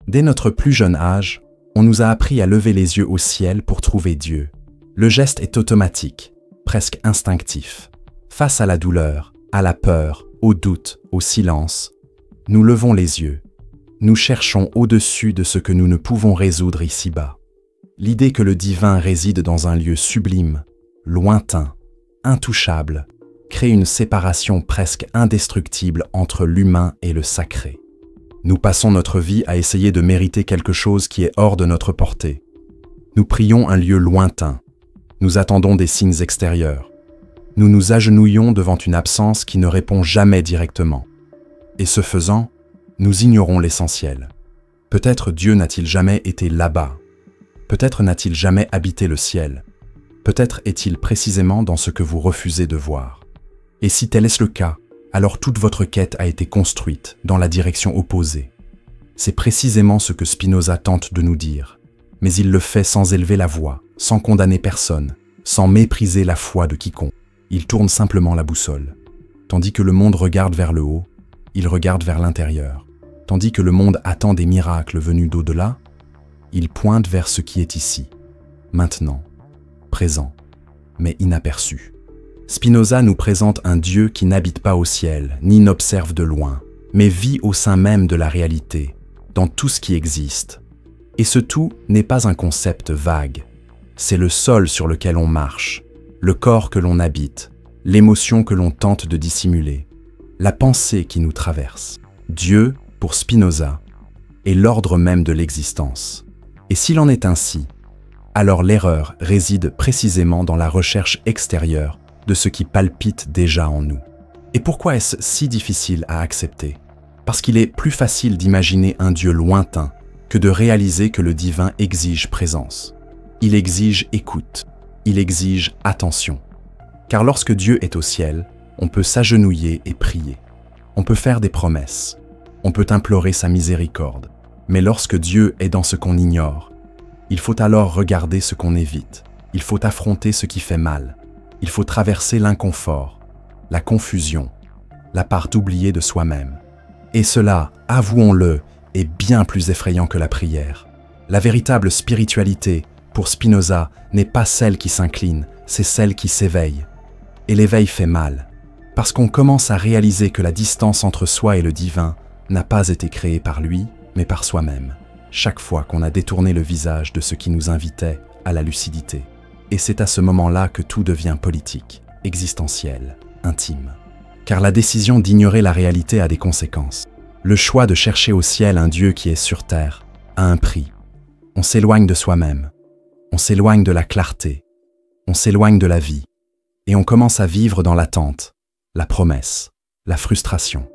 Dès notre plus jeune âge, on nous a appris à lever les yeux au ciel pour trouver Dieu. Le geste est automatique, presque instinctif. Face à la douleur, à la peur, au doute, au silence, nous levons les yeux. Nous cherchons au-dessus de ce que nous ne pouvons résoudre ici-bas. L'idée que le divin réside dans un lieu sublime, lointain, intouchable, crée une séparation presque indestructible entre l'humain et le sacré. Nous passons notre vie à essayer de mériter quelque chose qui est hors de notre portée. Nous prions un lieu lointain. Nous attendons des signes extérieurs. Nous nous agenouillons devant une absence qui ne répond jamais directement. Et ce faisant, nous ignorons l'essentiel. Peut-être Dieu n'a-t-il jamais été là-bas. Peut-être n'a-t-il jamais habité le ciel. Peut-être est-il précisément dans ce que vous refusez de voir. Et si tel est le cas, alors toute votre quête a été construite dans la direction opposée. C'est précisément ce que Spinoza tente de nous dire, mais il le fait sans élever la voix, sans condamner personne, sans mépriser la foi de quiconque. Il tourne simplement la boussole. Tandis que le monde regarde vers le haut, il regarde vers l'intérieur. Tandis que le monde attend des miracles venus d'au-delà, il pointe vers ce qui est ici, maintenant, présent, mais inaperçu. Spinoza nous présente un Dieu qui n'habite pas au ciel, ni n'observe de loin, mais vit au sein même de la réalité, dans tout ce qui existe. Et ce tout n'est pas un concept vague, c'est le sol sur lequel on marche, le corps que l'on habite, l'émotion que l'on tente de dissimuler, la pensée qui nous traverse. Dieu, pour Spinoza, est l'ordre même de l'existence. Et s'il en est ainsi, alors l'erreur réside précisément dans la recherche extérieure de ce qui palpite déjà en nous. Et pourquoi est-ce si difficile à accepter? Parce qu'il est plus facile d'imaginer un Dieu lointain que de réaliser que le divin exige présence. Il exige écoute, il exige attention. Car lorsque Dieu est au ciel, on peut s'agenouiller et prier. On peut faire des promesses. On peut implorer sa miséricorde. Mais lorsque Dieu est dans ce qu'on ignore, il faut alors regarder ce qu'on évite. Il faut affronter ce qui fait mal. Il faut traverser l'inconfort, la confusion, la part oubliée de soi-même. Et cela, avouons-le, est bien plus effrayant que la prière. La véritable spiritualité, pour Spinoza, n'est pas celle qui s'incline, c'est celle qui s'éveille. Et l'éveil fait mal, parce qu'on commence à réaliser que la distance entre soi et le divin n'a pas été créée par lui, mais par soi-même, chaque fois qu'on a détourné le visage de ce qui nous invitait à la lucidité. Et c'est à ce moment-là que tout devient politique, existentiel, intime. Car la décision d'ignorer la réalité a des conséquences. Le choix de chercher au ciel un Dieu qui est sur terre a un prix. On s'éloigne de soi-même, on s'éloigne de la clarté, on s'éloigne de la vie, et on commence à vivre dans l'attente, la promesse, la frustration,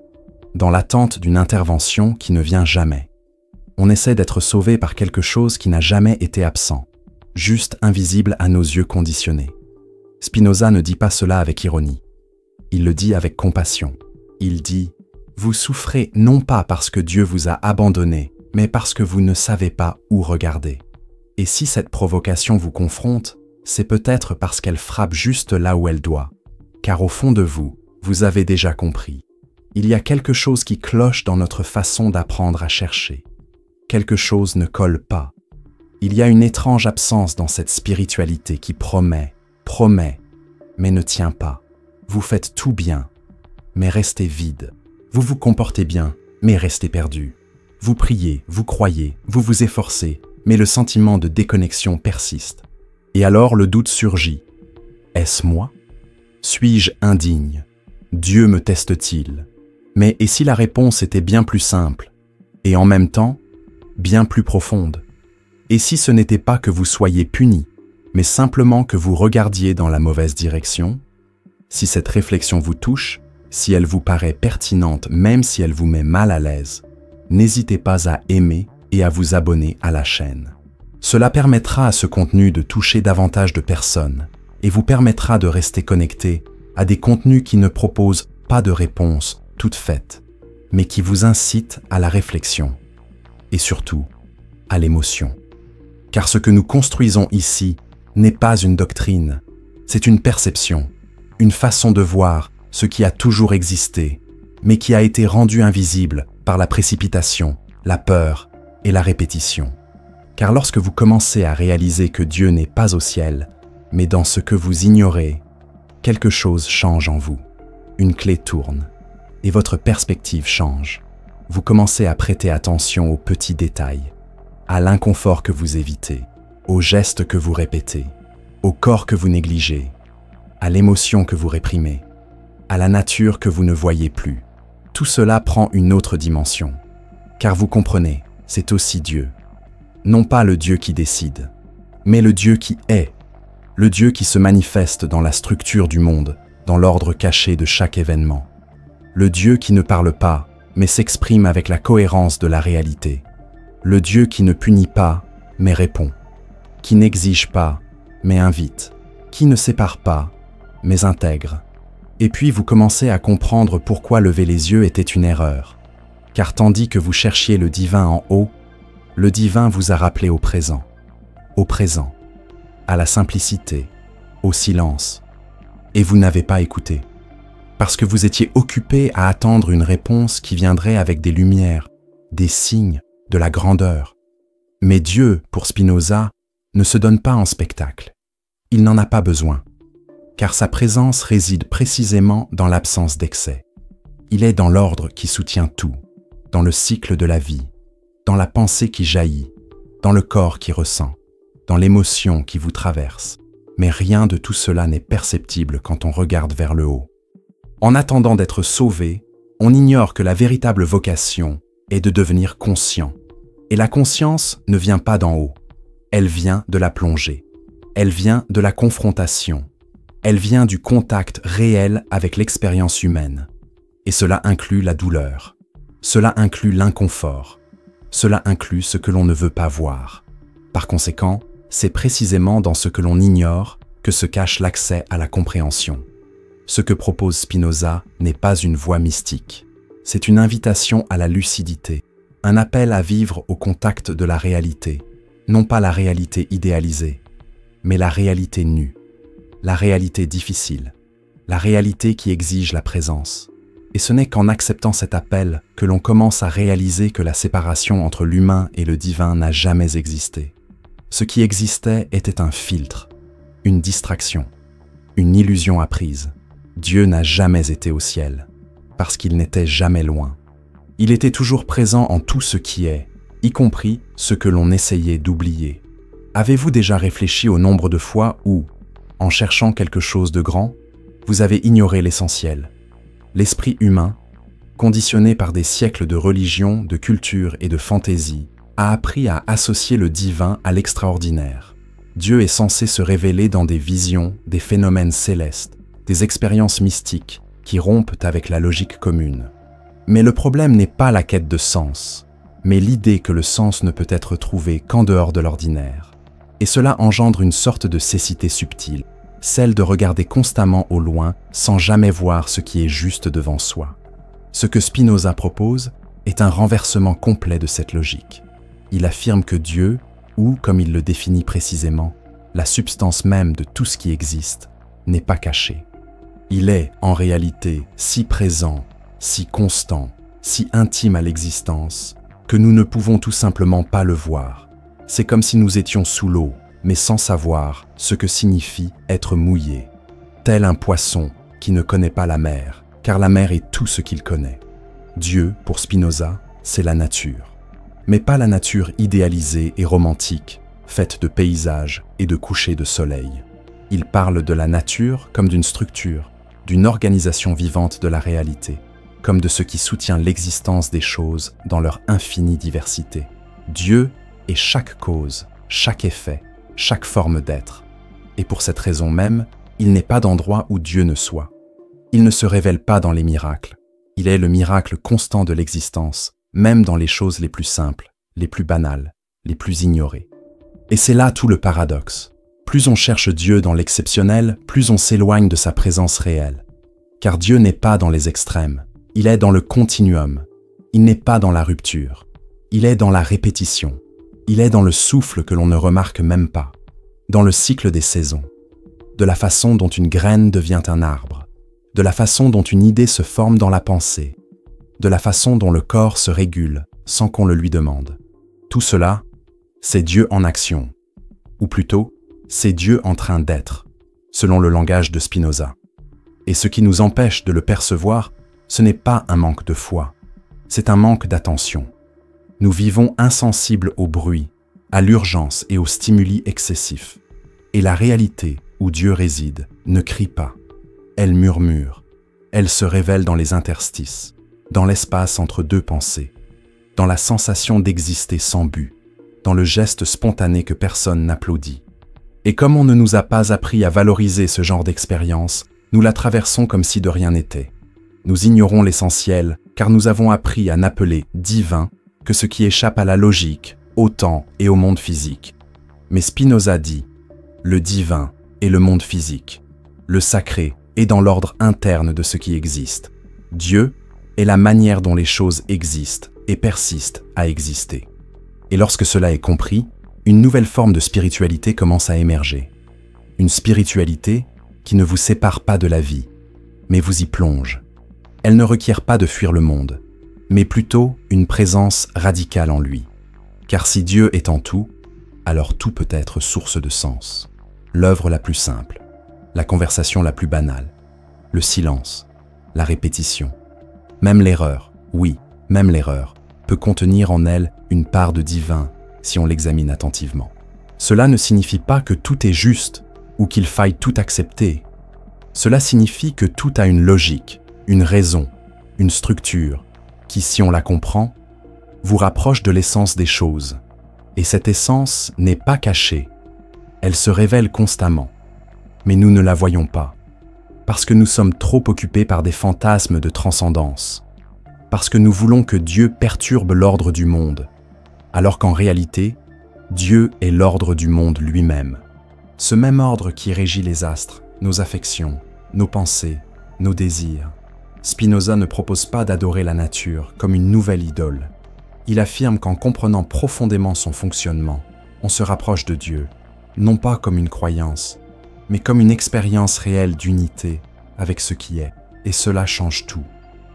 dans l'attente d'une intervention qui ne vient jamais. On essaie d'être sauvé par quelque chose qui n'a jamais été absent, juste invisible à nos yeux conditionnés. Spinoza ne dit pas cela avec ironie. Il le dit avec compassion. Il dit « Vous souffrez non pas parce que Dieu vous a abandonné, mais parce que vous ne savez pas où regarder. Et si cette provocation vous confronte, c'est peut-être parce qu'elle frappe juste là où elle doit. Car au fond de vous, vous avez déjà compris. Il y a quelque chose qui cloche dans notre façon d'apprendre à chercher. Quelque chose ne colle pas. Il y a une étrange absence dans cette spiritualité qui promet, mais ne tient pas. Vous faites tout bien, mais restez vide. Vous vous comportez bien, mais restez perdu. Vous priez, vous croyez, vous vous efforcez, mais le sentiment de déconnexion persiste. Et alors le doute surgit. Est-ce moi? Suis-je indigne? Dieu me teste-t-il? Mais et si la réponse était bien plus simple, et en même temps, bien plus profonde? Et si ce n'était pas que vous soyez puni, mais simplement que vous regardiez dans la mauvaise direction? Si cette réflexion vous touche, si elle vous paraît pertinente même si elle vous met mal à l'aise, n'hésitez pas à aimer et à vous abonner à la chaîne. Cela permettra à ce contenu de toucher davantage de personnes et vous permettra de rester connecté à des contenus qui ne proposent pas de réponse toute faite, mais qui vous incitent à la réflexion et surtout à l'émotion. Car ce que nous construisons ici n'est pas une doctrine, c'est une perception, une façon de voir ce qui a toujours existé, mais qui a été rendu invisible par la précipitation, la peur et la répétition. Car lorsque vous commencez à réaliser que Dieu n'est pas au ciel, mais dans ce que vous ignorez, quelque chose change en vous. Une clé tourne, et votre perspective change. Vous commencez à prêter attention aux petits détails, à l'inconfort que vous évitez, aux gestes que vous répétez, au corps que vous négligez, à l'émotion que vous réprimez, à la nature que vous ne voyez plus. Tout cela prend une autre dimension. Car vous comprenez, c'est aussi Dieu. Non pas le Dieu qui décide, mais le Dieu qui est. Le Dieu qui se manifeste dans la structure du monde, dans l'ordre caché de chaque événement. Le Dieu qui ne parle pas, mais s'exprime avec la cohérence de la réalité. Le Dieu qui ne punit pas, mais répond. Qui n'exige pas, mais invite. Qui ne sépare pas, mais intègre. Et puis vous commencez à comprendre pourquoi lever les yeux était une erreur. Car tandis que vous cherchiez le divin en haut, le divin vous a rappelé au présent, à la simplicité, au silence. Et vous n'avez pas écouté. Parce que vous étiez occupé à attendre une réponse qui viendrait avec des lumières, des signes, de la grandeur. Mais Dieu, pour Spinoza, ne se donne pas en spectacle. Il n'en a pas besoin, car sa présence réside précisément dans l'absence d'excès. Il est dans l'ordre qui soutient tout, dans le cycle de la vie, dans la pensée qui jaillit, dans le corps qui ressent, dans l'émotion qui vous traverse. Mais rien de tout cela n'est perceptible quand on regarde vers le haut. En attendant d'être sauvé, on ignore que la véritable vocation est de devenir conscient. Et la conscience ne vient pas d'en haut, elle vient de la plongée, elle vient de la confrontation, elle vient du contact réel avec l'expérience humaine. Et cela inclut la douleur, cela inclut l'inconfort, cela inclut ce que l'on ne veut pas voir. Par conséquent, c'est précisément dans ce que l'on ignore que se cache l'accès à la compréhension. Ce que propose Spinoza n'est pas une voie mystique, c'est une invitation à la lucidité, un appel à vivre au contact de la réalité, non pas la réalité idéalisée, mais la réalité nue, la réalité difficile, la réalité qui exige la présence. Et ce n'est qu'en acceptant cet appel que l'on commence à réaliser que la séparation entre l'humain et le divin n'a jamais existé. Ce qui existait était un filtre, une distraction, une illusion apprise. Dieu n'a jamais été au ciel, parce qu'il n'était jamais loin. Il était toujours présent en tout ce qui est, y compris ce que l'on essayait d'oublier. Avez-vous déjà réfléchi au nombre de fois où, en cherchant quelque chose de grand, vous avez ignoré l'essentiel? L'esprit humain, conditionné par des siècles de religion, de culture et de fantaisie, a appris à associer le divin à l'extraordinaire. Dieu est censé se révéler dans des visions, des phénomènes célestes, des expériences mystiques qui rompent avec la logique commune. Mais le problème n'est pas la quête de sens, mais l'idée que le sens ne peut être trouvé qu'en dehors de l'ordinaire. Et cela engendre une sorte de cécité subtile, celle de regarder constamment au loin sans jamais voir ce qui est juste devant soi. Ce que Spinoza propose est un renversement complet de cette logique. Il affirme que Dieu, ou comme il le définit précisément, la substance même de tout ce qui existe, n'est pas caché. Il est, en réalité, si présent, si constant, si intime à l'existence, que nous ne pouvons tout simplement pas le voir. C'est comme si nous étions sous l'eau, mais sans savoir ce que signifie être mouillé. Tel un poisson qui ne connaît pas la mer, car la mer est tout ce qu'il connaît. Dieu, pour Spinoza, c'est la nature. Mais pas la nature idéalisée et romantique, faite de paysages et de couchers de soleil. Il parle de la nature comme d'une structure, d'une organisation vivante de la réalité, comme de ce qui soutient l'existence des choses dans leur infinie diversité. Dieu est chaque cause, chaque effet, chaque forme d'être. Et pour cette raison même, il n'est pas d'endroit où Dieu ne soit. Il ne se révèle pas dans les miracles. Il est le miracle constant de l'existence, même dans les choses les plus simples, les plus banales, les plus ignorées. Et c'est là tout le paradoxe. Plus on cherche Dieu dans l'exceptionnel, plus on s'éloigne de sa présence réelle. Car Dieu n'est pas dans les extrêmes, il est dans le continuum. Il n'est pas dans la rupture, il est dans la répétition. Il est dans le souffle que l'on ne remarque même pas, dans le cycle des saisons, de la façon dont une graine devient un arbre, de la façon dont une idée se forme dans la pensée, de la façon dont le corps se régule sans qu'on le lui demande. Tout cela, c'est Dieu en action, ou plutôt, c'est Dieu en train d'être, selon le langage de Spinoza. Et ce qui nous empêche de le percevoir, ce n'est pas un manque de foi, c'est un manque d'attention. Nous vivons insensibles au bruit, à l'urgence et aux stimuli excessifs. Et la réalité où Dieu réside ne crie pas, elle murmure, elle se révèle dans les interstices, dans l'espace entre deux pensées, dans la sensation d'exister sans but, dans le geste spontané que personne n'applaudit. Et comme on ne nous a pas appris à valoriser ce genre d'expérience, nous la traversons comme si de rien n'était. Nous ignorons l'essentiel, car nous avons appris à n'appeler divin que ce qui échappe à la logique, au temps et au monde physique. Mais Spinoza dit, le divin est le monde physique, le sacré est dans l'ordre interne de ce qui existe. Dieu est la manière dont les choses existent et persistent à exister. Et lorsque cela est compris, une nouvelle forme de spiritualité commence à émerger. Une spiritualité qui ne vous sépare pas de la vie, mais vous y plonge. Elle ne requiert pas de fuir le monde, mais plutôt une présence radicale en lui. Car si Dieu est en tout, alors tout peut être source de sens. L'œuvre la plus simple, la conversation la plus banale, le silence, la répétition. Même l'erreur, oui, même l'erreur, peut contenir en elle une part de divin si on l'examine attentivement. Cela ne signifie pas que tout est juste ou qu'il faille tout accepter. Cela signifie que tout a une logique, une raison, une structure, qui, si on la comprend, vous rapproche de l'essence des choses. Et cette essence n'est pas cachée. Elle se révèle constamment. Mais nous ne la voyons pas. Parce que nous sommes trop occupés par des fantasmes de transcendance. Parce que nous voulons que Dieu perturbe l'ordre du monde. Alors qu'en réalité, Dieu est l'ordre du monde lui-même. Ce même ordre qui régit les astres, nos affections, nos pensées, nos désirs. Spinoza ne propose pas d'adorer la nature comme une nouvelle idole. Il affirme qu'en comprenant profondément son fonctionnement, on se rapproche de Dieu, non pas comme une croyance, mais comme une expérience réelle d'unité avec ce qui est. Et cela change tout.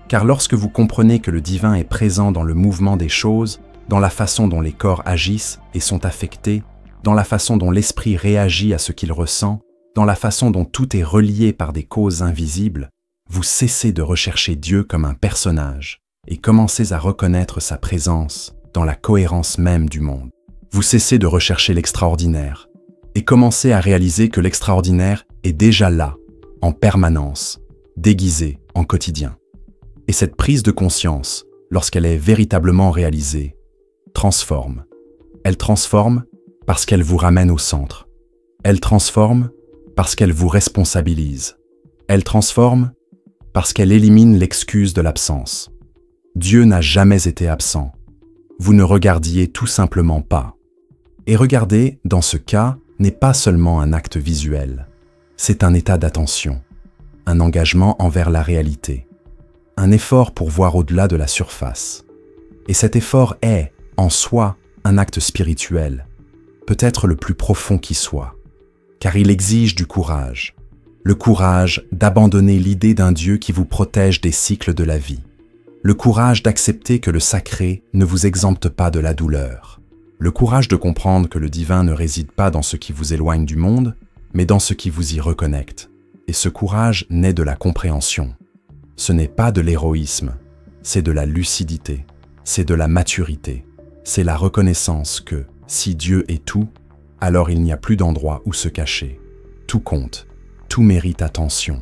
Car lorsque vous comprenez que le divin est présent dans le mouvement des choses, dans la façon dont les corps agissent et sont affectés, dans la façon dont l'esprit réagit à ce qu'il ressent, dans la façon dont tout est relié par des causes invisibles, vous cessez de rechercher Dieu comme un personnage et commencez à reconnaître sa présence dans la cohérence même du monde. Vous cessez de rechercher l'extraordinaire et commencez à réaliser que l'extraordinaire est déjà là, en permanence, déguisé en quotidien. Et cette prise de conscience, lorsqu'elle est véritablement réalisée, transforme. Elle transforme parce qu'elle vous ramène au centre. Elle transforme parce qu'elle vous responsabilise. Elle transforme parce qu'elle élimine l'excuse de l'absence. Dieu n'a jamais été absent. Vous ne regardiez tout simplement pas. Et regarder, dans ce cas, n'est pas seulement un acte visuel. C'est un état d'attention, un engagement envers la réalité, un effort pour voir au-delà de la surface. Et cet effort est, en soi, un acte spirituel, peut-être le plus profond qui soit, car il exige du courage. Le courage d'abandonner l'idée d'un Dieu qui vous protège des cycles de la vie. Le courage d'accepter que le sacré ne vous exempte pas de la douleur. Le courage de comprendre que le divin ne réside pas dans ce qui vous éloigne du monde, mais dans ce qui vous y reconnecte. Et ce courage naît de la compréhension. Ce n'est pas de l'héroïsme, c'est de la lucidité, c'est de la maturité. C'est la reconnaissance que, si Dieu est tout, alors il n'y a plus d'endroit où se cacher. Tout compte, tout mérite attention,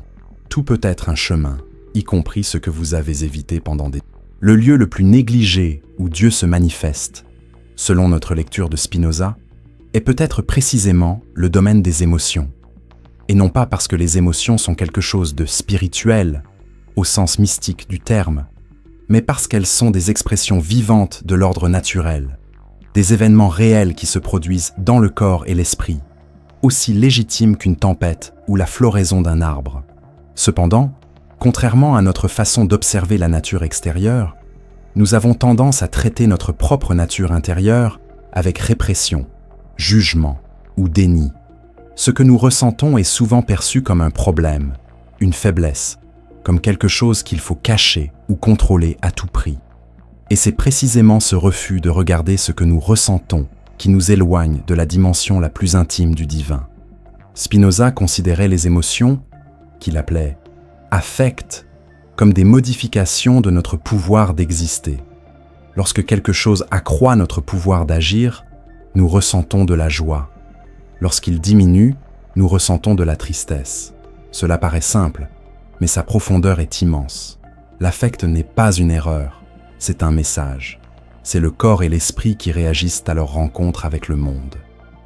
tout peut être un chemin, y compris ce que vous avez évité pendant des... Le lieu le plus négligé où Dieu se manifeste, selon notre lecture de Spinoza, est peut-être précisément le domaine des émotions. Et non pas parce que les émotions sont quelque chose de spirituel, au sens mystique du terme, mais parce qu'elles sont des expressions vivantes de l'ordre naturel, des événements réels qui se produisent dans le corps et l'esprit, aussi légitimes qu'une tempête ou la floraison d'un arbre. Cependant, contrairement à notre façon d'observer la nature extérieure, nous avons tendance à traiter notre propre nature intérieure avec répression, jugement ou déni. Ce que nous ressentons est souvent perçu comme un problème, une faiblesse, comme quelque chose qu'il faut cacher ou contrôler à tout prix. Et c'est précisément ce refus de regarder ce que nous ressentons qui nous éloigne de la dimension la plus intime du divin. Spinoza considérait les émotions, qu'il appelait affects, comme des modifications de notre pouvoir d'exister. Lorsque quelque chose accroît notre pouvoir d'agir, nous ressentons de la joie. Lorsqu'il diminue, nous ressentons de la tristesse. Cela paraît simple, mais sa profondeur est immense. L'affect n'est pas une erreur, c'est un message. C'est le corps et l'esprit qui réagissent à leur rencontre avec le monde.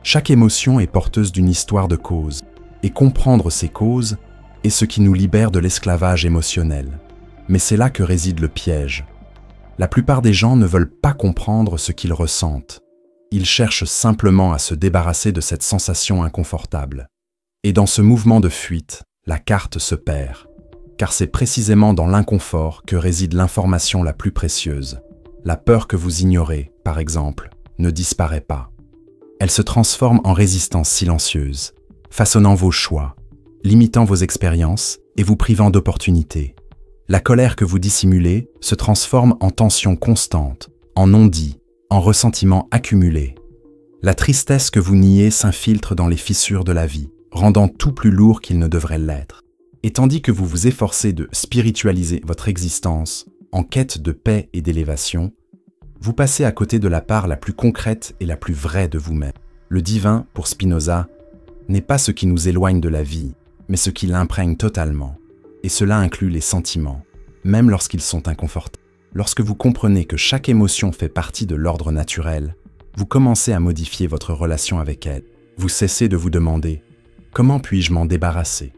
Chaque émotion est porteuse d'une histoire de cause, et comprendre ces causes est ce qui nous libère de l'esclavage émotionnel. Mais c'est là que réside le piège. La plupart des gens ne veulent pas comprendre ce qu'ils ressentent. Ils cherchent simplement à se débarrasser de cette sensation inconfortable. Et dans ce mouvement de fuite, la carte se perd. Car c'est précisément dans l'inconfort que réside l'information la plus précieuse. La peur que vous ignorez, par exemple, ne disparaît pas. Elle se transforme en résistance silencieuse, façonnant vos choix, limitant vos expériences et vous privant d'opportunités. La colère que vous dissimulez se transforme en tension constante, en non-dit, en ressentiment accumulé. La tristesse que vous niez s'infiltre dans les fissures de la vie, rendant tout plus lourd qu'il ne devrait l'être. Et tandis que vous vous efforcez de spiritualiser votre existence en quête de paix et d'élévation, vous passez à côté de la part la plus concrète et la plus vraie de vous-même. Le divin, pour Spinoza, n'est pas ce qui nous éloigne de la vie, mais ce qui l'imprègne totalement. Et cela inclut les sentiments, même lorsqu'ils sont inconfortables. Lorsque vous comprenez que chaque émotion fait partie de l'ordre naturel, vous commencez à modifier votre relation avec elle. Vous cessez de vous demander « Comment puis-je m'en débarrasser ?»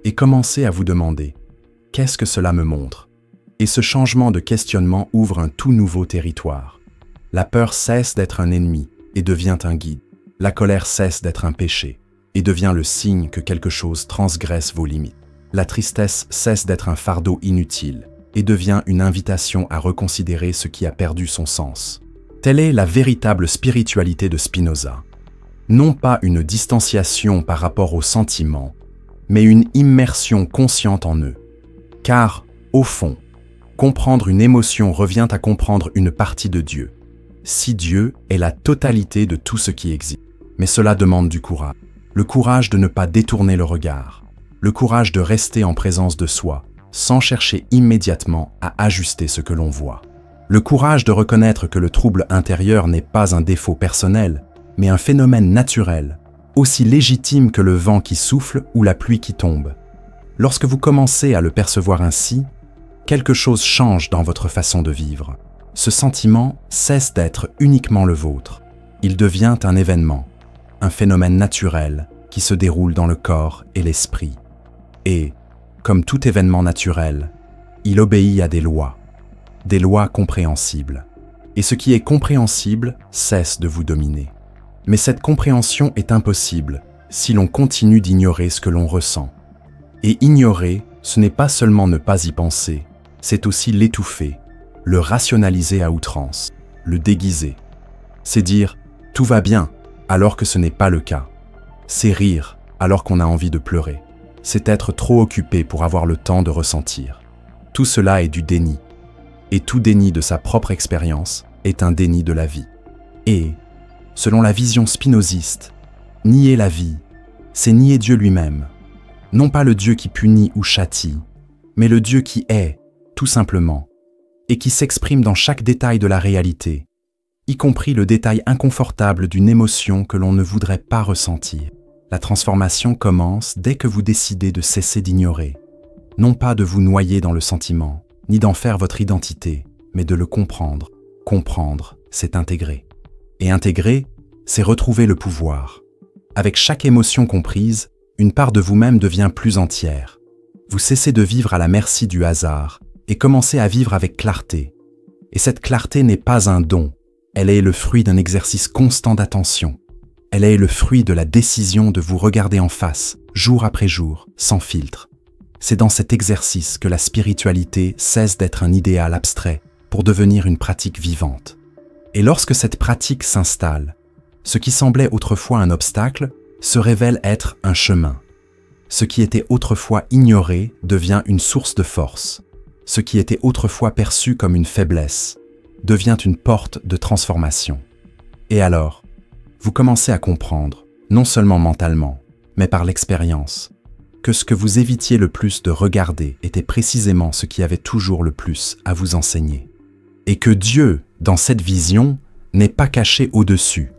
et commencez à vous demander « Qu'est-ce que cela me montre ?» Et ce changement de questionnement ouvre un tout nouveau territoire. La peur cesse d'être un ennemi et devient un guide. La colère cesse d'être un péché et devient le signe que quelque chose transgresse vos limites. La tristesse cesse d'être un fardeau inutile et devient une invitation à reconsidérer ce qui a perdu son sens. Telle est la véritable spiritualité de Spinoza. Non pas une distanciation par rapport aux sentiments, mais une immersion consciente en eux. Car, au fond, comprendre une émotion revient à comprendre une partie de Dieu. Si Dieu est la totalité de tout ce qui existe. Mais cela demande du courage. Le courage de ne pas détourner le regard. Le courage de rester en présence de soi, sans chercher immédiatement à ajuster ce que l'on voit. Le courage de reconnaître que le trouble intérieur n'est pas un défaut personnel, mais un phénomène naturel, aussi légitime que le vent qui souffle ou la pluie qui tombe. Lorsque vous commencez à le percevoir ainsi, quelque chose change dans votre façon de vivre. Ce sentiment cesse d'être uniquement le vôtre. Il devient un événement, un phénomène naturel qui se déroule dans le corps et l'esprit. Et, comme tout événement naturel, il obéit à des lois compréhensibles. Et ce qui est compréhensible cesse de vous dominer. Mais cette compréhension est impossible si l'on continue d'ignorer ce que l'on ressent. Et ignorer, ce n'est pas seulement ne pas y penser, c'est aussi l'étouffer, le rationaliser à outrance, le déguiser. C'est dire « tout va bien » alors que ce n'est pas le cas. C'est rire alors qu'on a envie de pleurer. C'est être trop occupé pour avoir le temps de ressentir. Tout cela est du déni. Et tout déni de sa propre expérience est un déni de la vie. Et, selon la vision spinoziste, nier la vie, c'est nier Dieu lui-même. Non pas le Dieu qui punit ou châtie, mais le Dieu qui est, tout simplement, et qui s'exprime dans chaque détail de la réalité, y compris le détail inconfortable d'une émotion que l'on ne voudrait pas ressentir. La transformation commence dès que vous décidez de cesser d'ignorer, non pas de vous noyer dans le sentiment, ni d'en faire votre identité, mais de le comprendre. Comprendre, c'est intégrer. Et intégrer, c'est retrouver le pouvoir. Avec chaque émotion comprise, une part de vous-même devient plus entière. Vous cessez de vivre à la merci du hasard et commencez à vivre avec clarté. Et cette clarté n'est pas un don, elle est le fruit d'un exercice constant d'attention. Elle est le fruit de la décision de vous regarder en face, jour après jour, sans filtre. C'est dans cet exercice que la spiritualité cesse d'être un idéal abstrait pour devenir une pratique vivante. Et lorsque cette pratique s'installe, ce qui semblait autrefois un obstacle se révèle être un chemin. Ce qui était autrefois ignoré devient une source de force. Ce qui était autrefois perçu comme une faiblesse devient une porte de transformation. Et alors, vous commencez à comprendre, non seulement mentalement, mais par l'expérience, que ce que vous évitiez le plus de regarder était précisément ce qui avait toujours le plus à vous enseigner. Et que Dieu, dans cette vision, n'est pas caché au-dessus,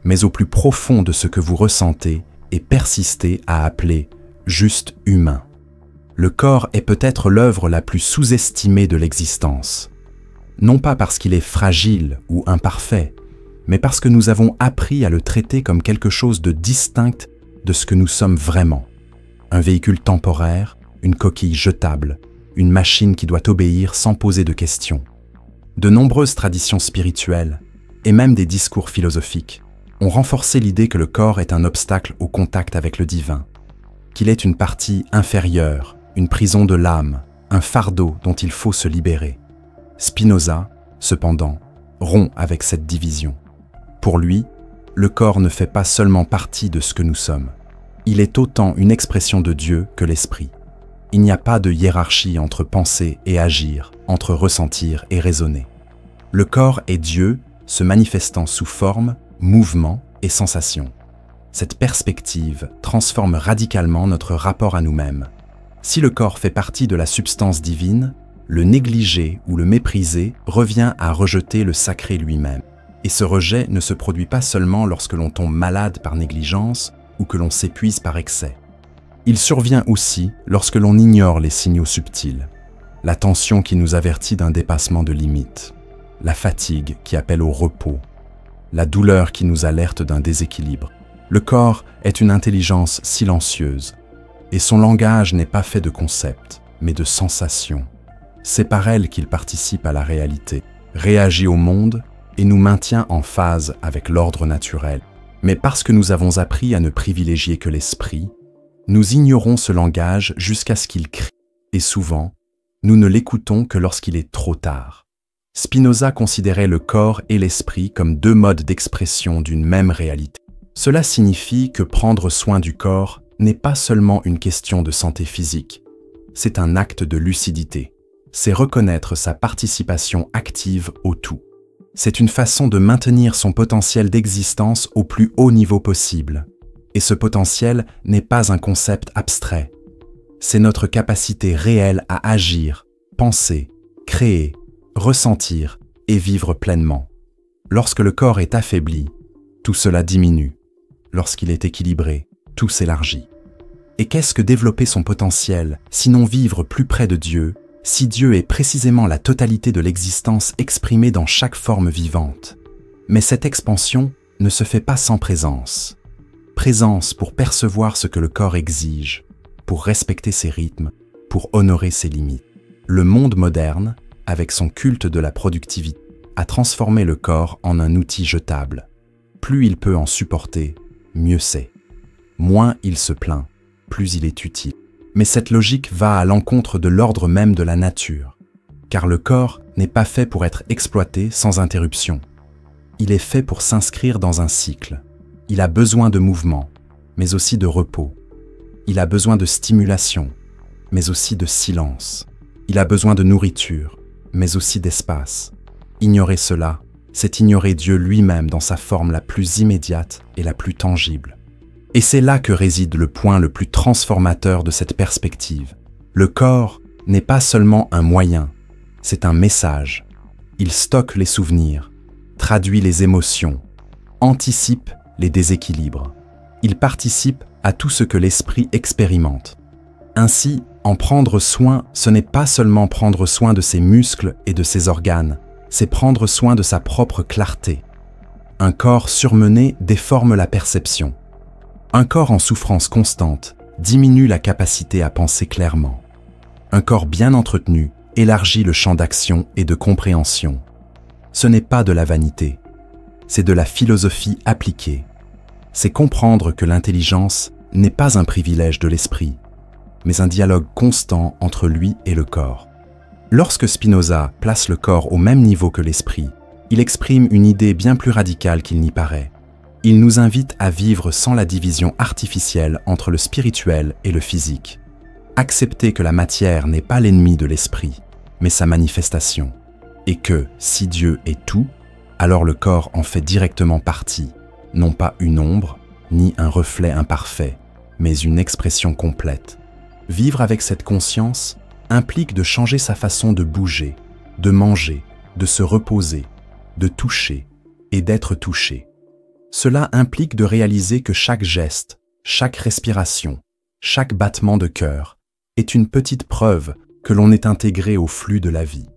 mais au plus profond de ce que vous ressentez et persistez à appeler juste humain. Le corps est peut-être l'œuvre la plus sous-estimée de l'existence. Non pas parce qu'il est fragile ou imparfait, mais parce que nous avons appris à le traiter comme quelque chose de distinct de ce que nous sommes vraiment. Un véhicule temporaire, une coquille jetable, une machine qui doit obéir sans poser de questions. De nombreuses traditions spirituelles, et même des discours philosophiques, ont renforcé l'idée que le corps est un obstacle au contact avec le divin, qu'il est une partie inférieure, une prison de l'âme, un fardeau dont il faut se libérer. Spinoza, cependant, rompt avec cette division. Pour lui, le corps ne fait pas seulement partie de ce que nous sommes. Il est autant une expression de Dieu que l'esprit. Il n'y a pas de hiérarchie entre penser et agir, entre ressentir et raisonner. Le corps est Dieu, se manifestant sous forme, mouvement et sensation. Cette perspective transforme radicalement notre rapport à nous-mêmes. Si le corps fait partie de la substance divine, le négliger ou le mépriser revient à rejeter le sacré lui-même. Et ce rejet ne se produit pas seulement lorsque l'on tombe malade par négligence ou que l'on s'épuise par excès. Il survient aussi lorsque l'on ignore les signaux subtils, la tension qui nous avertit d'un dépassement de limite, la fatigue qui appelle au repos, la douleur qui nous alerte d'un déséquilibre. Le corps est une intelligence silencieuse, et son langage n'est pas fait de concepts, mais de sensations. C'est par elle qu'il participe à la réalité, réagit au monde et nous maintient en phase avec l'ordre naturel. Mais parce que nous avons appris à ne privilégier que l'esprit, nous ignorons ce langage jusqu'à ce qu'il crie, et souvent, nous ne l'écoutons que lorsqu'il est trop tard. Spinoza considérait le corps et l'esprit comme deux modes d'expression d'une même réalité. Cela signifie que prendre soin du corps n'est pas seulement une question de santé physique, c'est un acte de lucidité. C'est reconnaître sa participation active au tout. C'est une façon de maintenir son potentiel d'existence au plus haut niveau possible. Et ce potentiel n'est pas un concept abstrait. C'est notre capacité réelle à agir, penser, créer, ressentir et vivre pleinement. Lorsque le corps est affaibli, tout cela diminue. Lorsqu'il est équilibré, tout s'élargit. Et qu'est-ce que développer son potentiel, sinon vivre plus près de Dieu, si Dieu est précisément la totalité de l'existence exprimée dans chaque forme vivante? Mais cette expansion ne se fait pas sans présence. Présence pour percevoir ce que le corps exige, pour respecter ses rythmes, pour honorer ses limites. Le monde moderne, avec son culte de la productivité, a transformé le corps en un outil jetable. Plus il peut en supporter, mieux c'est. Moins il se plaint, plus il est utile. Mais cette logique va à l'encontre de l'ordre même de la nature, car le corps n'est pas fait pour être exploité sans interruption. Il est fait pour s'inscrire dans un cycle. Il a besoin de mouvement, mais aussi de repos. Il a besoin de stimulation, mais aussi de silence. Il a besoin de nourriture, mais aussi d'espace. Ignorer cela, c'est ignorer Dieu lui-même dans sa forme la plus immédiate et la plus tangible. Et c'est là que réside le point le plus transformateur de cette perspective. Le corps n'est pas seulement un moyen, c'est un message. Il stocke les souvenirs, traduit les émotions, anticipe les déséquilibres. Il participe à tout ce que l'esprit expérimente. Ainsi, en prendre soin, ce n'est pas seulement prendre soin de ses muscles et de ses organes, c'est prendre soin de sa propre clarté. Un corps surmené déforme la perception. Un corps en souffrance constante diminue la capacité à penser clairement. Un corps bien entretenu élargit le champ d'action et de compréhension. Ce n'est pas de la vanité, c'est de la philosophie appliquée. C'est comprendre que l'intelligence n'est pas un privilège de l'esprit, mais un dialogue constant entre lui et le corps. Lorsque Spinoza place le corps au même niveau que l'esprit, il exprime une idée bien plus radicale qu'il n'y paraît. Il nous invite à vivre sans la division artificielle entre le spirituel et le physique. Accepter que la matière n'est pas l'ennemi de l'esprit, mais sa manifestation. et que, si Dieu est tout, alors le corps en fait directement partie, non pas une ombre, ni un reflet imparfait, mais une expression complète. Vivre avec cette conscience implique de changer sa façon de bouger, de manger, de se reposer, de toucher et d'être touché. Cela implique de réaliser que chaque geste, chaque respiration, chaque battement de cœur est une petite preuve que l'on est intégré au flux de la vie.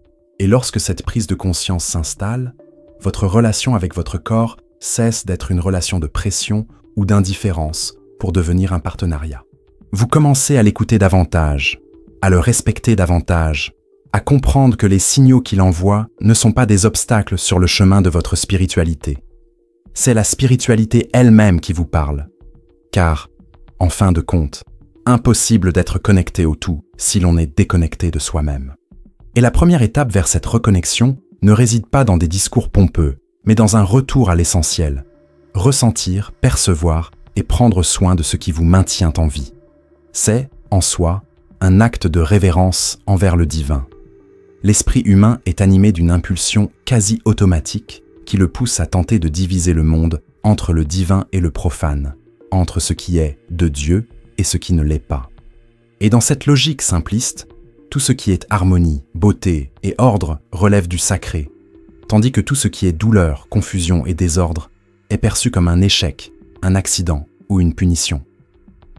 Et lorsque cette prise de conscience s'installe, votre relation avec votre corps cesse d'être une relation de pression ou d'indifférence pour devenir un partenariat. Vous commencez à l'écouter davantage, à le respecter davantage, à comprendre que les signaux qu'il envoie ne sont pas des obstacles sur le chemin de votre spiritualité. C'est la spiritualité elle-même qui vous parle. Car, en fin de compte, impossible d'être connecté au tout si l'on est déconnecté de soi-même. Et la première étape vers cette reconnexion ne réside pas dans des discours pompeux, mais dans un retour à l'essentiel. Ressentir, percevoir et prendre soin de ce qui vous maintient en vie. C'est, en soi, un acte de révérence envers le divin. L'esprit humain est animé d'une impulsion quasi automatique qui le pousse à tenter de diviser le monde entre le divin et le profane, entre ce qui est de Dieu et ce qui ne l'est pas. Et dans cette logique simpliste, tout ce qui est harmonie, beauté et ordre relève du sacré, tandis que tout ce qui est douleur, confusion et désordre est perçu comme un échec, un accident ou une punition.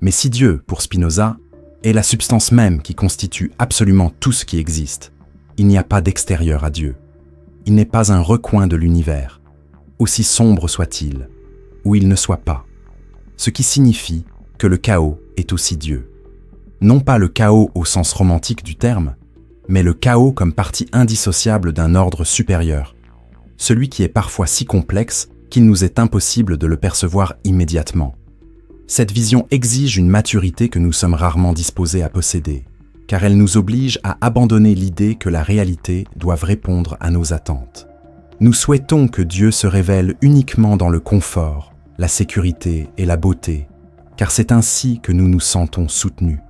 Mais si Dieu, pour Spinoza, est la substance même qui constitue absolument tout ce qui existe, il n'y a pas d'extérieur à Dieu. Il n'est pas un recoin de l'univers, aussi sombre soit-il, où il ne soit pas. Ce qui signifie que le chaos est aussi Dieu. Non pas le chaos au sens romantique du terme, mais le chaos comme partie indissociable d'un ordre supérieur, celui qui est parfois si complexe qu'il nous est impossible de le percevoir immédiatement. Cette vision exige une maturité que nous sommes rarement disposés à posséder, car elle nous oblige à abandonner l'idée que la réalité doive répondre à nos attentes. Nous souhaitons que Dieu se révèle uniquement dans le confort, la sécurité et la beauté, car c'est ainsi que nous nous sentons soutenus.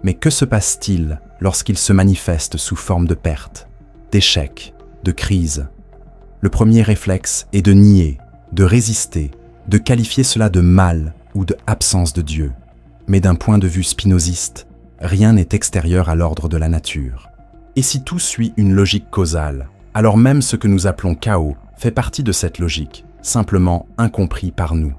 Mais que se passe-t-il lorsqu'il se manifeste sous forme de perte, d'échec, de crise? Le premier réflexe est de nier, de résister, de qualifier cela de mal ou de absence de Dieu. Mais d'un point de vue spinoziste, rien n'est extérieur à l'ordre de la nature. Et si tout suit une logique causale, alors même ce que nous appelons chaos fait partie de cette logique, simplement incompris par nous.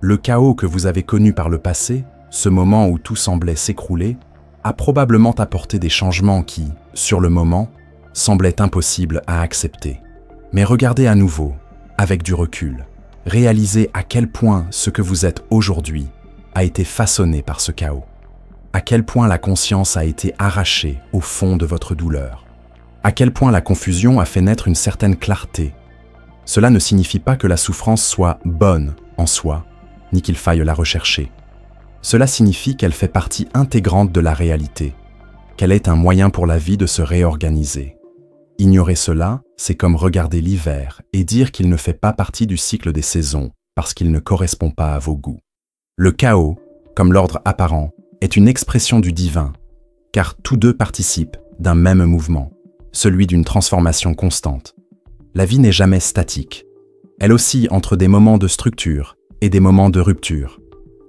Le chaos que vous avez connu par le passé, ce moment où tout semblait s'écrouler, a probablement apporté des changements qui, sur le moment, semblaient impossibles à accepter. Mais regardez à nouveau, avec du recul, réalisez à quel point ce que vous êtes aujourd'hui a été façonné par ce chaos. À quel point la conscience a été arrachée au fond de votre douleur. À quel point la confusion a fait naître une certaine clarté. Cela ne signifie pas que la souffrance soit bonne en soi, ni qu'il faille la rechercher. Cela signifie qu'elle fait partie intégrante de la réalité, qu'elle est un moyen pour la vie de se réorganiser. Ignorer cela, c'est comme regarder l'hiver et dire qu'il ne fait pas partie du cycle des saisons parce qu'il ne correspond pas à vos goûts. Le chaos, comme l'ordre apparent, est une expression du divin, car tous deux participent d'un même mouvement, celui d'une transformation constante. La vie n'est jamais statique. Elle oscille entre des moments de structure et des moments de rupture.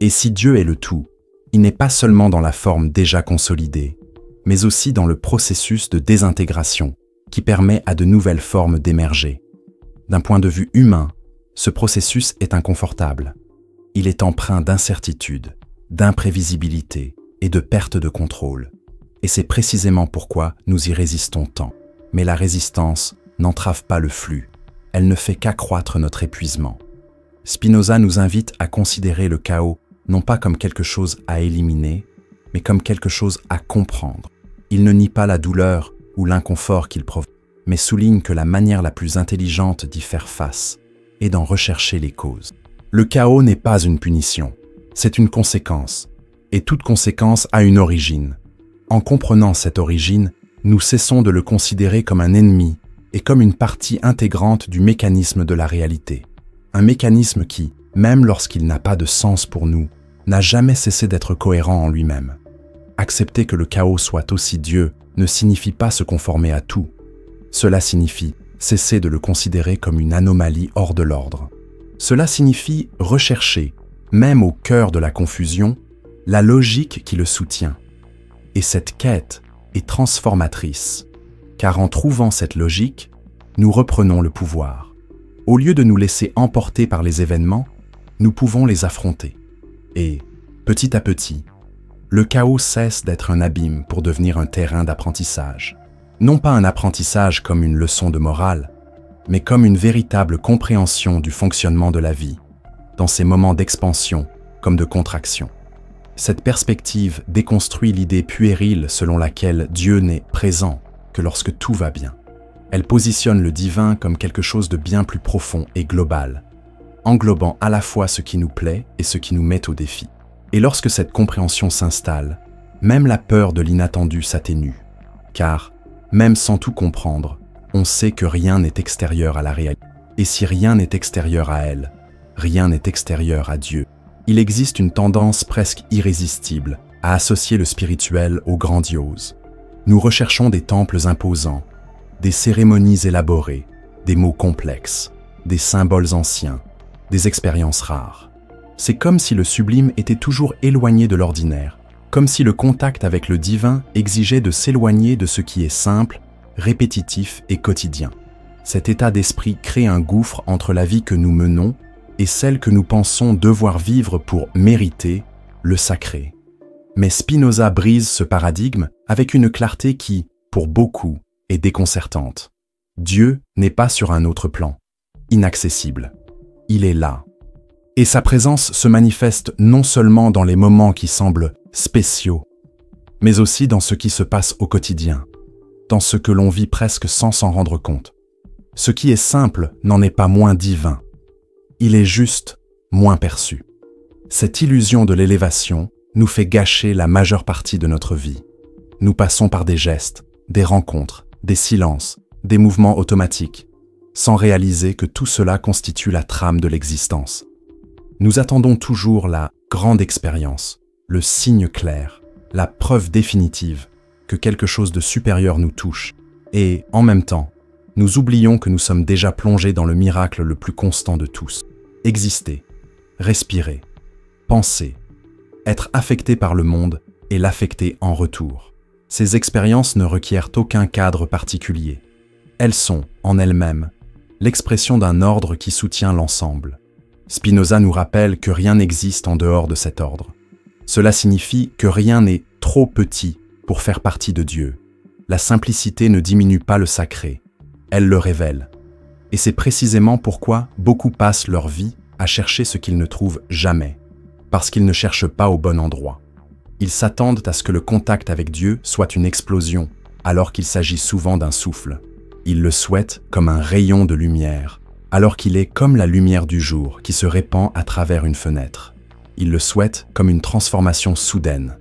Et si Dieu est le tout, il n'est pas seulement dans la forme déjà consolidée, mais aussi dans le processus de désintégration qui permet à de nouvelles formes d'émerger. D'un point de vue humain, ce processus est inconfortable. Il est empreint d'incertitude, d'imprévisibilité et de perte de contrôle. Et c'est précisément pourquoi nous y résistons tant. Mais la résistance n'entrave pas le flux, elle ne fait qu'accroître notre épuisement. Spinoza nous invite à considérer le chaos non pas comme quelque chose à éliminer, mais comme quelque chose à comprendre. Il ne nie pas la douleur ou l'inconfort qu'il provoque, mais souligne que la manière la plus intelligente d'y faire face est d'en rechercher les causes. Le chaos n'est pas une punition, c'est une conséquence, et toute conséquence a une origine. En comprenant cette origine, nous cessons de le considérer comme un ennemi et comme une partie intégrante du mécanisme de la réalité. Un mécanisme qui, même lorsqu'il n'a pas de sens pour nous, n'a jamais cessé d'être cohérent en lui-même. Accepter que le chaos soit aussi Dieu ne signifie pas se conformer à tout. Cela signifie cesser de le considérer comme une anomalie hors de l'ordre. Cela signifie rechercher, même au cœur de la confusion, la logique qui le soutient. Et cette quête est transformatrice, car en trouvant cette logique, nous reprenons le pouvoir. Au lieu de nous laisser emporter par les événements, nous pouvons les affronter. Et, petit à petit, le chaos cesse d'être un abîme pour devenir un terrain d'apprentissage. Non pas un apprentissage comme une leçon de morale, mais comme une véritable compréhension du fonctionnement de la vie, dans ses moments d'expansion comme de contraction. Cette perspective déconstruit l'idée puérile selon laquelle Dieu n'est présent que lorsque tout va bien. Elle positionne le divin comme quelque chose de bien plus profond et global, englobant à la fois ce qui nous plaît et ce qui nous met au défi. Et lorsque cette compréhension s'installe, même la peur de l'inattendu s'atténue, car, même sans tout comprendre, on sait que rien n'est extérieur à la réalité. Et si rien n'est extérieur à elle, rien n'est extérieur à Dieu. Il existe une tendance presque irrésistible à associer le spirituel au grandiose. Nous recherchons des temples imposants, des cérémonies élaborées, des mots complexes, des symboles anciens, des expériences rares. C'est comme si le sublime était toujours éloigné de l'ordinaire, comme si le contact avec le divin exigeait de s'éloigner de ce qui est simple, répétitif et quotidien. Cet état d'esprit crée un gouffre entre la vie que nous menons et celle que nous pensons devoir vivre pour mériter le sacré. Mais Spinoza brise ce paradigme avec une clarté qui, pour beaucoup, est déconcertante. Dieu n'est pas sur un autre plan, inaccessible. Il est là. Et sa présence se manifeste non seulement dans les moments qui semblent spéciaux, mais aussi dans ce qui se passe au quotidien, dans ce que l'on vit presque sans s'en rendre compte. Ce qui est simple n'en est pas moins divin. Il est juste moins perçu. Cette illusion de l'élévation nous fait gâcher la majeure partie de notre vie. Nous passons par des gestes, des rencontres, des silences, des mouvements automatiques, sans réaliser que tout cela constitue la trame de l'existence. Nous attendons toujours la grande expérience, le signe clair, la preuve définitive que quelque chose de supérieur nous touche, et, en même temps, nous oublions que nous sommes déjà plongés dans le miracle le plus constant de tous. Exister, respirer, penser, être affecté par le monde et l'affecter en retour. Ces expériences ne requièrent aucun cadre particulier. Elles sont, en elles-mêmes, l'expression d'un ordre qui soutient l'ensemble. Spinoza nous rappelle que rien n'existe en dehors de cet ordre. Cela signifie que rien n'est trop petit pour faire partie de Dieu. La simplicité ne diminue pas le sacré, elle le révèle. Et c'est précisément pourquoi beaucoup passent leur vie à chercher ce qu'ils ne trouvent jamais, parce qu'ils ne cherchent pas au bon endroit. Ils s'attendent à ce que le contact avec Dieu soit une explosion, alors qu'il s'agit souvent d'un souffle. Ils le souhaitent comme un rayon de lumière, alors qu'il est comme la lumière du jour qui se répand à travers une fenêtre. Ils le souhaitent comme une transformation soudaine,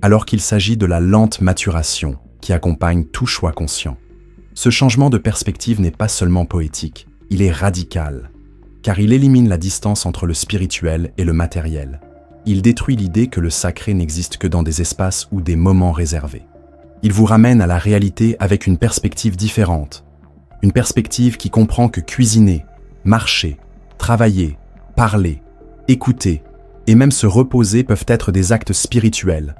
alors qu'il s'agit de la lente maturation qui accompagne tout choix conscient. Ce changement de perspective n'est pas seulement poétique, il est radical, car il élimine la distance entre le spirituel et le matériel. Il détruit l'idée que le sacré n'existe que dans des espaces ou des moments réservés. Il vous ramène à la réalité avec une perspective différente, une perspective qui comprend que cuisiner, marcher, travailler, parler, écouter et même se reposer peuvent être des actes spirituels,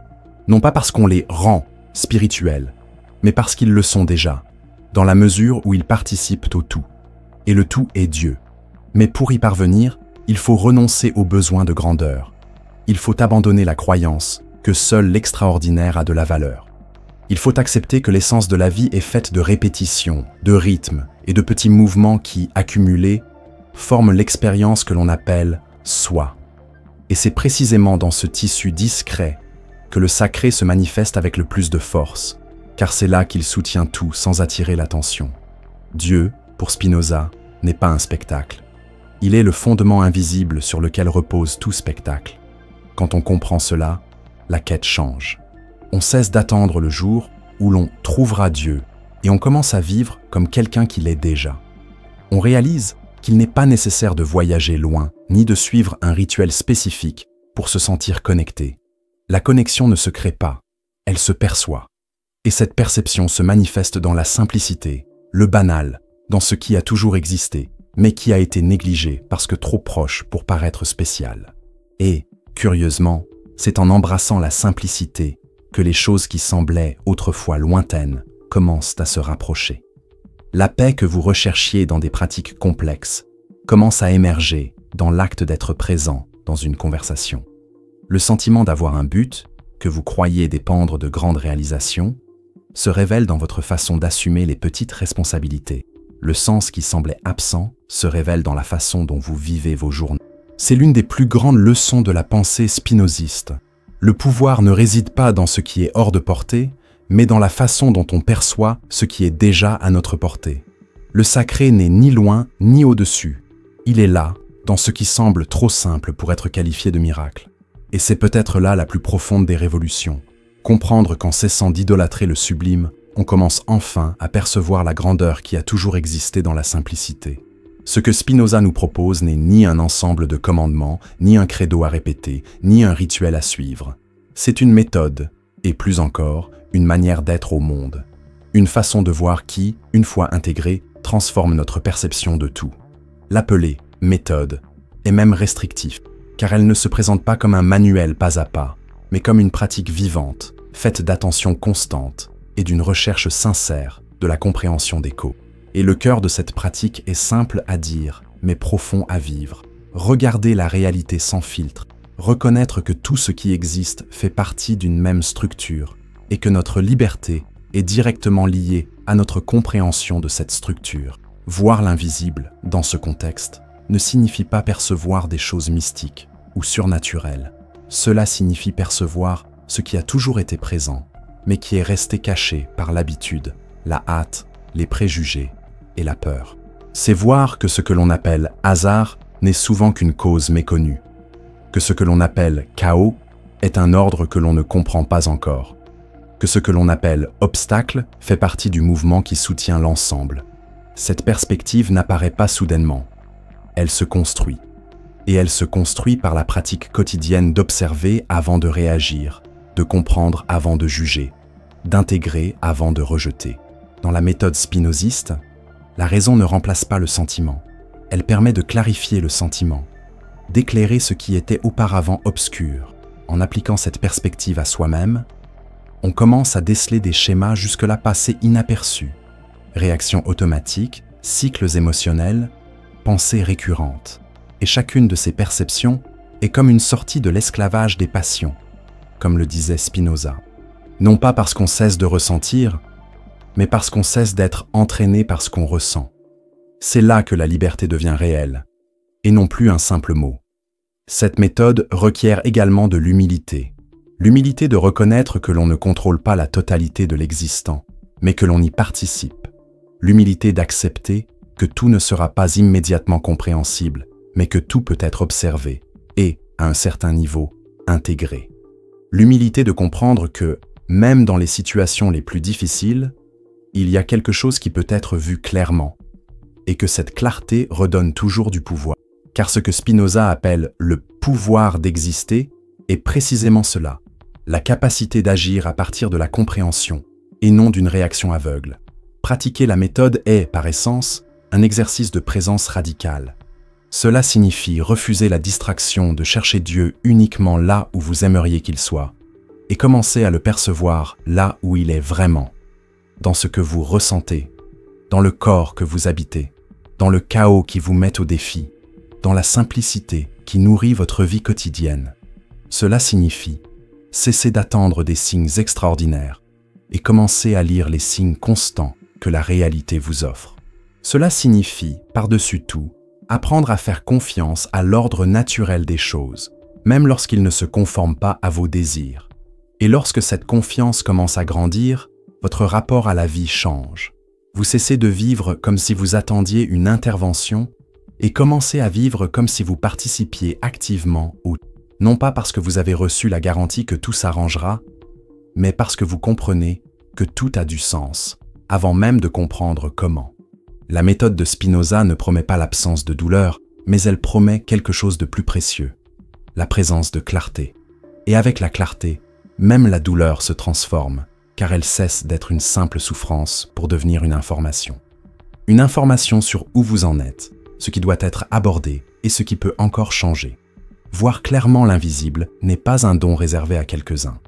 non pas parce qu'on les rend spirituels, mais parce qu'ils le sont déjà, dans la mesure où ils participent au tout. Et le tout est Dieu. Mais pour y parvenir, il faut renoncer au besoin de grandeur. Il faut abandonner la croyance que seul l'extraordinaire a de la valeur. Il faut accepter que l'essence de la vie est faite de répétitions, de rythmes et de petits mouvements qui, accumulés, forment l'expérience que l'on appelle « soi ». Et c'est précisément dans ce tissu discret que le sacré se manifeste avec le plus de force, car c'est là qu'il soutient tout sans attirer l'attention. Dieu, pour Spinoza, n'est pas un spectacle. Il est le fondement invisible sur lequel repose tout spectacle. Quand on comprend cela, la quête change. On cesse d'attendre le jour où l'on trouvera Dieu et on commence à vivre comme quelqu'un qui l'est déjà. On réalise qu'il n'est pas nécessaire de voyager loin ni de suivre un rituel spécifique pour se sentir connecté. La connexion ne se crée pas, elle se perçoit. Et cette perception se manifeste dans la simplicité, le banal, dans ce qui a toujours existé, mais qui a été négligé parce que trop proche pour paraître spécial. Et, curieusement, c'est en embrassant la simplicité que les choses qui semblaient autrefois lointaines commencent à se rapprocher. La paix que vous recherchiez dans des pratiques complexes commence à émerger dans l'acte d'être présent dans une conversation. Le sentiment d'avoir un but, que vous croyiez dépendre de grandes réalisations, se révèle dans votre façon d'assumer les petites responsabilités. Le sens qui semblait absent se révèle dans la façon dont vous vivez vos journées. C'est l'une des plus grandes leçons de la pensée spinoziste. Le pouvoir ne réside pas dans ce qui est hors de portée, mais dans la façon dont on perçoit ce qui est déjà à notre portée. Le sacré n'est ni loin ni au-dessus. Il est là, dans ce qui semble trop simple pour être qualifié de miracle. Et c'est peut-être là la plus profonde des révolutions. Comprendre qu'en cessant d'idolâtrer le sublime, on commence enfin à percevoir la grandeur qui a toujours existé dans la simplicité. Ce que Spinoza nous propose n'est ni un ensemble de commandements, ni un credo à répéter, ni un rituel à suivre. C'est une méthode, et plus encore, une manière d'être au monde. Une façon de voir qui, une fois intégrée, transforme notre perception de tout. L'appeler méthode est même restrictif, car elle ne se présente pas comme un manuel pas à pas, mais comme une pratique vivante, faite d'attention constante et d'une recherche sincère de la compréhension des causes. Et le cœur de cette pratique est simple à dire, mais profond à vivre. Regarder la réalité sans filtre, reconnaître que tout ce qui existe fait partie d'une même structure et que notre liberté est directement liée à notre compréhension de cette structure. Voir l'invisible, dans ce contexte, ne signifie pas percevoir des choses mystiques ou surnaturelles. Cela signifie percevoir ce qui a toujours été présent, mais qui est resté caché par l'habitude, la hâte, les préjugés et la peur. C'est voir que ce que l'on appelle hasard n'est souvent qu'une cause méconnue, que ce que l'on appelle chaos est un ordre que l'on ne comprend pas encore, que ce que l'on appelle obstacle fait partie du mouvement qui soutient l'ensemble. Cette perspective n'apparaît pas soudainement, elle se construit. Et elle se construit par la pratique quotidienne d'observer avant de réagir, de comprendre avant de juger, d'intégrer avant de rejeter. Dans la méthode spinoziste, la raison ne remplace pas le sentiment. Elle permet de clarifier le sentiment, d'éclairer ce qui était auparavant obscur. En appliquant cette perspective à soi-même, on commence à déceler des schémas jusque-là passés inaperçus. Réactions automatiques, cycles émotionnels, pensées récurrentes. Et chacune de ces perceptions est comme une sortie de l'esclavage des passions, comme le disait Spinoza. Non pas parce qu'on cesse de ressentir, mais parce qu'on cesse d'être entraîné par ce qu'on ressent. C'est là que la liberté devient réelle, et non plus un simple mot. Cette méthode requiert également de l'humilité. L'humilité de reconnaître que l'on ne contrôle pas la totalité de l'existant, mais que l'on y participe. L'humilité d'accepter que tout ne sera pas immédiatement compréhensible, mais que tout peut être observé et, à un certain niveau, intégré. L'humilité de comprendre que, même dans les situations les plus difficiles, il y a quelque chose qui peut être vu clairement, et que cette clarté redonne toujours du pouvoir. Car ce que Spinoza appelle le pouvoir d'exister est précisément cela, la capacité d'agir à partir de la compréhension, et non d'une réaction aveugle. Pratiquer la méthode est, par essence, un exercice de présence radicale. Cela signifie refuser la distraction de chercher Dieu uniquement là où vous aimeriez qu'il soit, et commencer à le percevoir là où il est vraiment, dans ce que vous ressentez, dans le corps que vous habitez, dans le chaos qui vous met au défi, dans la simplicité qui nourrit votre vie quotidienne. Cela signifie cesser d'attendre des signes extraordinaires et commencer à lire les signes constants que la réalité vous offre. Cela signifie, par-dessus tout, apprendre à faire confiance à l'ordre naturel des choses, même lorsqu'il ne se conforme pas à vos désirs. Et lorsque cette confiance commence à grandir, votre rapport à la vie change. Vous cessez de vivre comme si vous attendiez une intervention et commencez à vivre comme si vous participiez activement au non pas parce que vous avez reçu la garantie que tout s'arrangera, mais parce que vous comprenez que tout a du sens, avant même de comprendre comment. La méthode de Spinoza ne promet pas l'absence de douleur, mais elle promet quelque chose de plus précieux, la présence de clarté. Et avec la clarté, même la douleur se transforme, car elle cesse d'être une simple souffrance pour devenir une information. une information sur où vous en êtes, ce qui doit être abordé et ce qui peut encore changer. Voir clairement l'invisible n'est pas un don réservé à quelques-uns.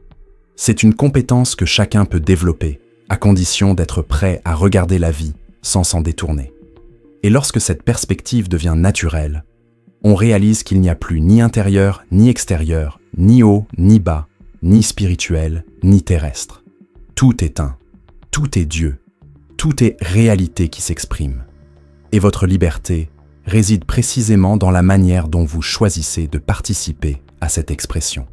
C'est une compétence que chacun peut développer, à condition d'être prêt à regarder la vie sans s'en détourner. Et lorsque cette perspective devient naturelle, on réalise qu'il n'y a plus ni intérieur ni extérieur, ni haut ni bas, ni spirituel ni terrestre. Tout est un, tout est Dieu, tout est réalité qui s'exprime. Et votre liberté réside précisément dans la manière dont vous choisissez de participer à cette expression.